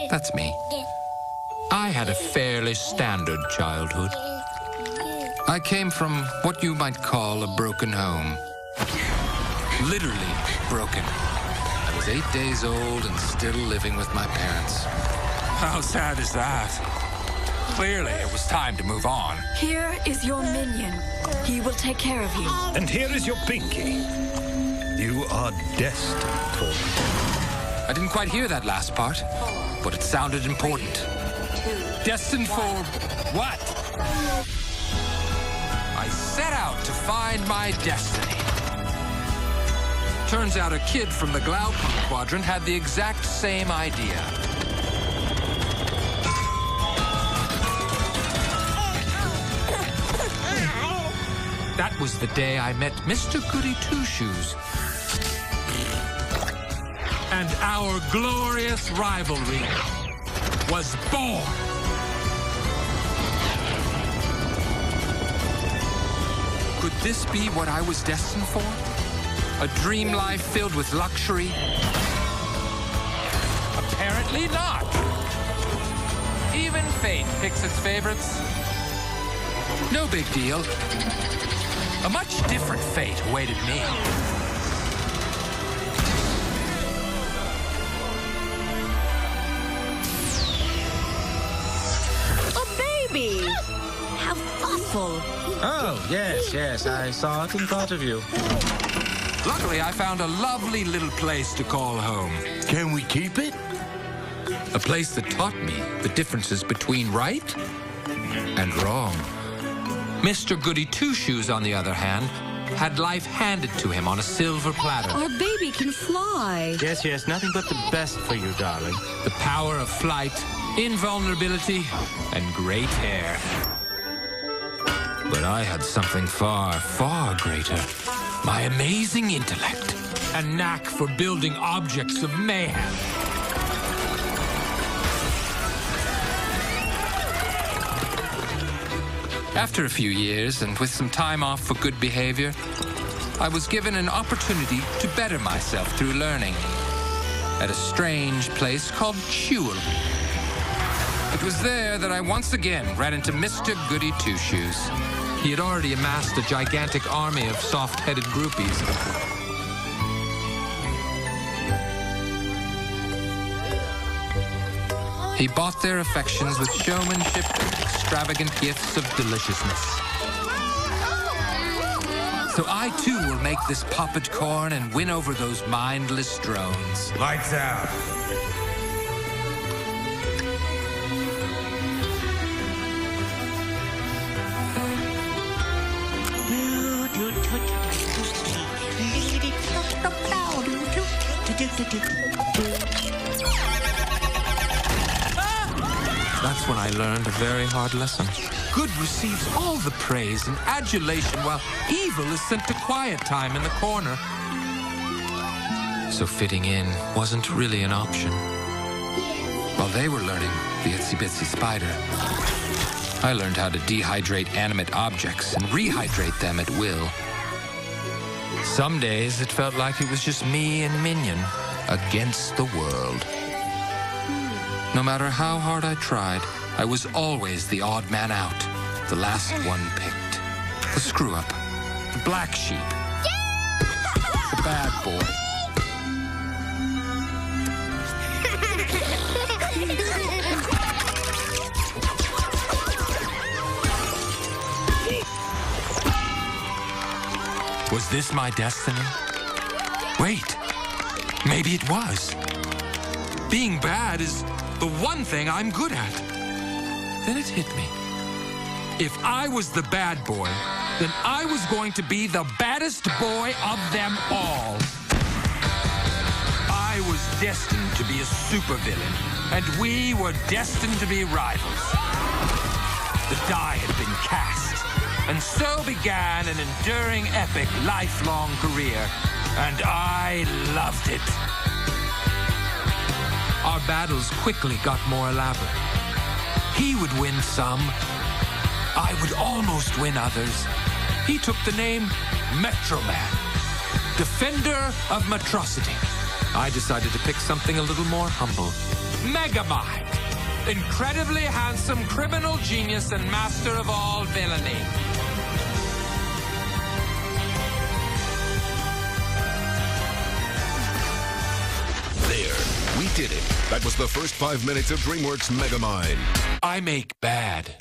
That's me. I had a fairly standard childhood. I came from what you might call a broken home. Literally broken. I was 8 days old and still living with my parents. How sad is that? Clearly, it was time to move on. Here is your minion. He will take care of you. And here is your Pinky. You are destined for it. I didn't quite hear that last part, but it sounded important. Destined for what? I set out to find my destiny. Turns out a kid from the Glaucon Quadrant had the exact same idea. That was the day I met Mr. Goody Two-Shoes. And our glorious rivalry was born. Could this be what I was destined for? A dream life filled with luxury? Apparently not. Even fate picks its favorites. No big deal. A much different fate awaited me. A baby! How thoughtful. Oh, yes, I saw it and thought of you. Luckily, I found a lovely little place to call home. Can we keep it? A place that taught me the differences between right and wrong. Mr. Goody Two-Shoes, on the other hand, had life handed to him on a silver platter. Our baby can fly. Yes, nothing but the best for you, darling. The power of flight, invulnerability, and great hair. But I had something far, far greater. My amazing intellect. A knack for building objects of mayhem. After a few years, and with some time off for good behavior, I was given an opportunity to better myself through learning at a strange place called Chewel. It was there that I once again ran into Mr. Goody Two-Shoes. He had already amassed a gigantic army of soft-headed groupies. He bought their affections with showmanship and extravagant gifts of deliciousness. So I, too, will make this popped corn and win over those mindless drones. Lights out. That's when I learned a very hard lesson. Good receives all the praise and adulation, while evil is sent to quiet time in the corner. So fitting in wasn't really an option. While they were learning the itsy-bitsy spider, I learned how to dehydrate animate objects and rehydrate them at will. Some days it felt like it was just me and Minion against the world. No matter how hard I tried, I was always the odd man out, the last one picked, the screw-up, the black sheep, the bad boy. Was this my destiny? Wait, maybe it was. Being bad is the one thing I'm good at. Then it hit me. If I was the bad boy, then I was going to be the baddest boy of them all. I was destined to be a supervillain, and we were destined to be rivals. The die had been cast, and so began an enduring, epic, lifelong career, and I loved it. Our battles quickly got more elaborate. He would win some. I would almost win others. He took the name Metro Man, Defender of Metrocity. I decided to pick something a little more humble. Megamind. Incredibly handsome criminal genius and master of all villainy. There, we did it. That was the first 5 minutes of DreamWorks Megamind. I make bad.